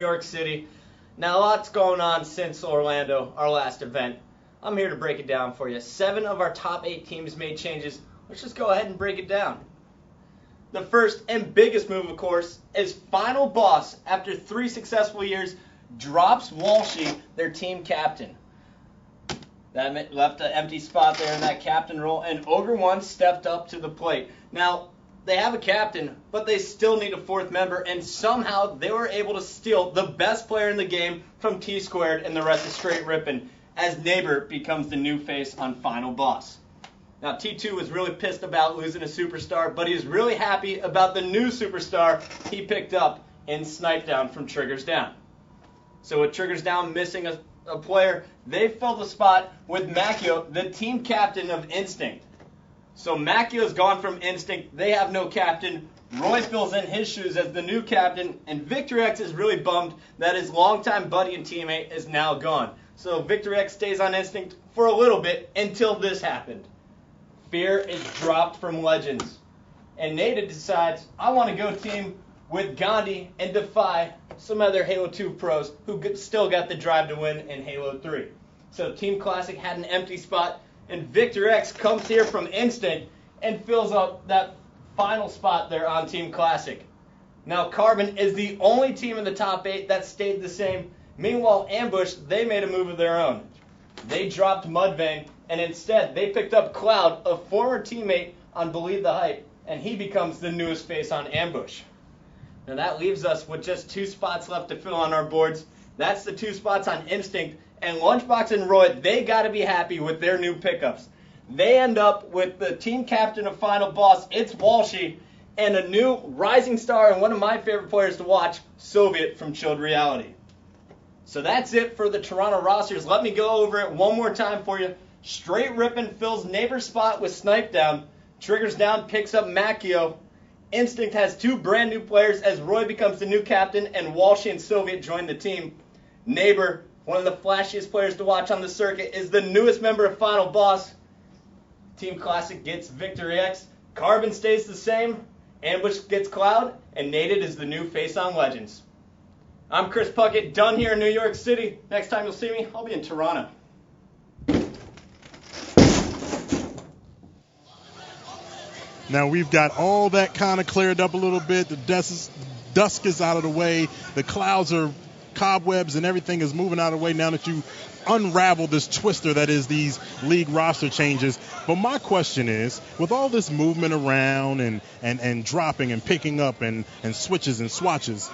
New York City. Now, a lot's going on since Orlando, our last event. I'm here to break it down for you. 7 of our top 8 teams made changes. Let's just go ahead and break it down. The first and biggest move, of course, is Final Boss, after 3 successful years, drops Walshy, their team captain. That left an empty spot there in that captain role, and Ogre 1 stepped up to the plate. Now, they have a captain, but they still need a 4th member, and somehow they were able to steal the best player in the game from Tsquared and the rest of Straight Rippin, as Neighbor becomes the new face on Final Boss. Now, T2 was really pissed about losing a superstar, but he's really happy about the new superstar he picked up in Snipedown from Triggers Down. So with Triggers Down missing a player, they filled the spot with Macchio, the team captain of Instinct. So Macchio's gone from Instinct. They have no captain. Roy fills in his shoes as the new captain, and Victor X is really bummed that his longtime buddy and teammate is now gone. So Victor X stays on Instinct for a little bit until this happened. Fear is dropped from Legends, and Naded decides, I want to go team with Gandhi and defy some other Halo 2 pros who still got the drive to win in Halo 3. So Team Classic had an empty spot, and Victor X comes here from Instinct and fills up that final spot there on Team Classic. Now Carbon is the only team in the top 8 that stayed the same. Meanwhile, Ambush, they made a move of their own. They dropped Mudvayne, and instead they picked up Cloud, a former teammate on Believe the Hype, and he becomes the newest face on Ambush. Now that leaves us with just 2 spots left to fill on our boards. That's the 2 spots on Instinct. And Lunchbox and Roy, they got to be happy with their new pickups. They end up with the team captain of Final Boss, it's Walshy, and a new rising star and one of my favorite players to watch, Soviet from Chilled Reality. So that's it for the Toronto rosters. Let me go over it one more time for you. Straight Rippin fills Neighbor's spot with Snipedown. Triggers Down picks up Macchio. Instinct has 2 brand new players as Roy becomes the new captain and Walshy and Soviet join the team. Neighbor, one of the flashiest players to watch on the circuit, is the newest member of Final Boss. Team Classic gets Victor X. Carbon stays the same. Ambush gets Cloud. And Naded is the new face on Legends. I'm Chris Puckett, done here in New York City. Next time you'll see me, I'll be in Toronto. Now we've got all that kind of cleared up a little bit. The dusk is out of the way. The clouds are cobwebs and everything is moving out of the way now that you unravel this twister that is these league roster changes. But my question is, with all this movement around and dropping and picking up and switches and swatches,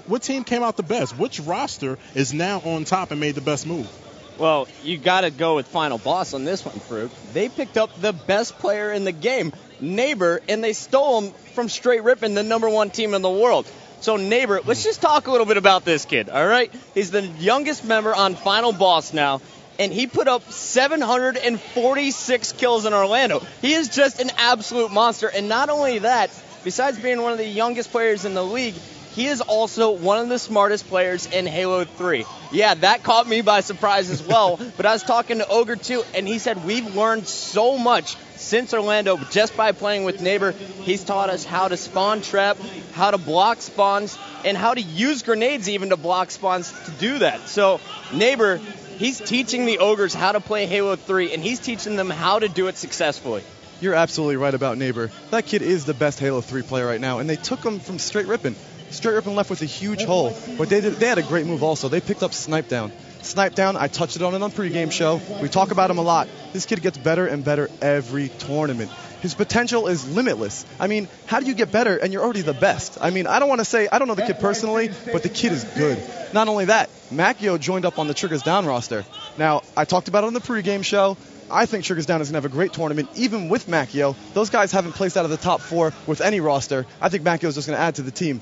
what team came out the best? Which roster is now on top and made the best move? Well, you got to go with Final Boss on this one, Farouk. They picked up the best player in the game, Neighbor, and they stole him from Straight Rippin, the #1 team in the world. So Neighbor, let's just talk a little bit about this kid, all right? He's the youngest member on Final Boss now, and he put up 746 kills in Orlando. He is just an absolute monster, and not only that, besides being one of the youngest players in the league, he is also one of the smartest players in Halo 3. Yeah, that caught me by surprise as well, but I was talking to Ogre too, and he said we've learned so much since Orlando just by playing with Neighbor. He's taught us how to spawn trap, how to block spawns, and how to use grenades even to block spawns to do that. So Neighbor, he's teaching the Ogres how to play Halo 3, and he's teaching them how to do it successfully. You're absolutely right about Neighbor. That kid is the best Halo 3 player right now, and they took him from Straight Rippin. Straight Rippin left with a huge hole, but they had a great move also. They picked up Snipedown. Snipedown, I touched it on it on pregame show. We talk about him a lot. This kid gets better and better every tournament. His potential is limitless. I mean, how do you get better and you're already the best? I mean, I don't want to say, I don't know the kid personally, but the kid is good. Not only that, Macchio joined up on the Triggers Down roster. Now, I talked about it on the pregame show. I think Triggers Down is going to have a great tournament, even with Macchio. Those guys haven't placed out of the top 4 with any roster. I think Macchio is just going to add to the team.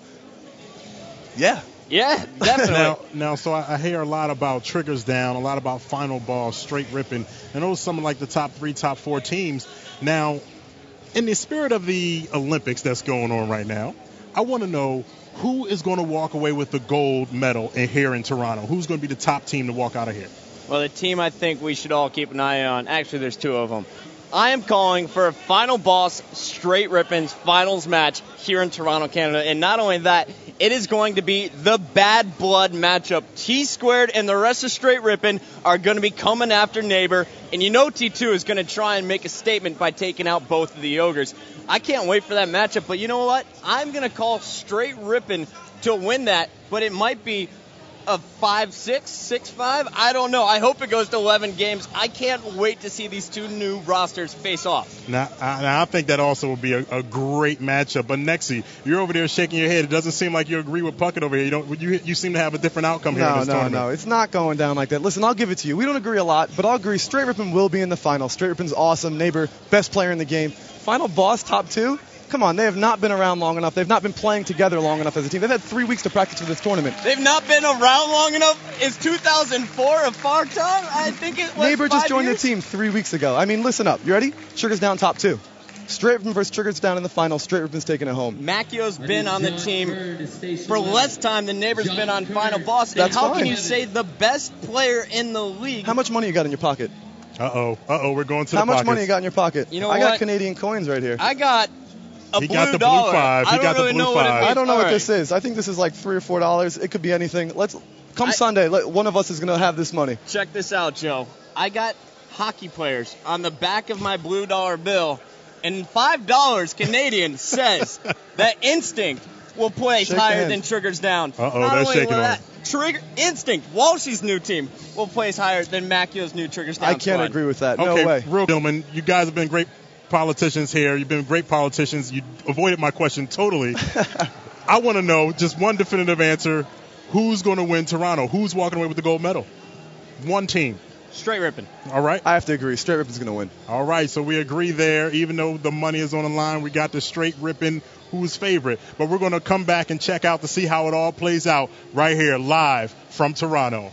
Yeah. Yeah, definitely. Now, so I hear a lot about Triggers Down, a lot about Final Boss, Straight Rippin, and those are some of like the top 3, top 4 teams. Now, in the spirit of the Olympics that's going on right now, I want to know who is going to walk away with the gold medal here in Toronto. Who's going to be the top team to walk out of here? Well, the team I think we should all keep an eye on, actually there's 2 of them. I am calling for a final boss straight Rippin's finals match here in Toronto, Canada. And not only that, it is going to be the bad blood matchup. Tsquared and the rest of straight Rippin are going to be coming after Neighbor. And you know T2 is going to try and make a statement by taking out both of the Ogres. I can't wait for that matchup. But you know what? I'm going to call straight Rippin to win that. But it might be a 5-6, 6-5. I don't know. I hope it goes to 11 games. I can't wait to see these two new rosters face off. Now I think that also will be a great matchup. But Nexy, you're over there shaking your head. It doesn't seem like you agree with Puckett over here. You seem to have a different outcome here in this tournament. No. It's not going down like that. Listen, I'll give it to you. We don't agree a lot, but I'll agree. Straight Rippin will be in the final. Straight Rippin's awesome. Neighbor, best player in the game. Final boss, top 2. Come on, they have not been around long enough. They've not been playing together long enough as a team. They've had 3 weeks to practice for this tournament. They've not been around long enough? Is 2004 a far time? I think it was Neighbor just joined years. the team 3 weeks ago. I mean, listen up. You ready? Triggers down top 2. Straight Rippin versus Triggers down in the final. Straight Rippin's taking it home. Macchio's been on the team for less time than Neighbor's been on Final Boss. And That's how fine. can you say the best player in the league? How much money you got in your pocket? Uh-oh, we're going to the How much pockets. money you got in your pocket? You know I what? got Canadian coins right here. I got a He blue got the blue dollar. five. He I don't got the really blue know what it five. means. I don't know All what right. this is. I think this is like $3 or $4. It could be anything. Come Sunday, one of us is going to have this money. Check this out, Joe. I got hockey players on the back of my blue dollar bill, and $5 Canadian says that Instinct will place Shake higher hands. than Triggers down. Uh-oh, Not they're only shaking will on. Trigger Instinct, Walshy's new team, will place higher than Macchio's new Triggers down I can't squad. agree with that. Okay, No way. real gentlemen, you guys have been great politicians here. You've been great politicians. You avoided my question totally. I want to know just one definitive answer. Who's going to win Toronto? Who's walking away with the gold medal? One team. Straight Rippin. All right. I have to agree. Straight Rippin's going to win. All right. So we agree there. Even though the money is on the line, we got the straight Rippin who's favorite. But we're going to come back and check out to see how it all plays out right here live from Toronto.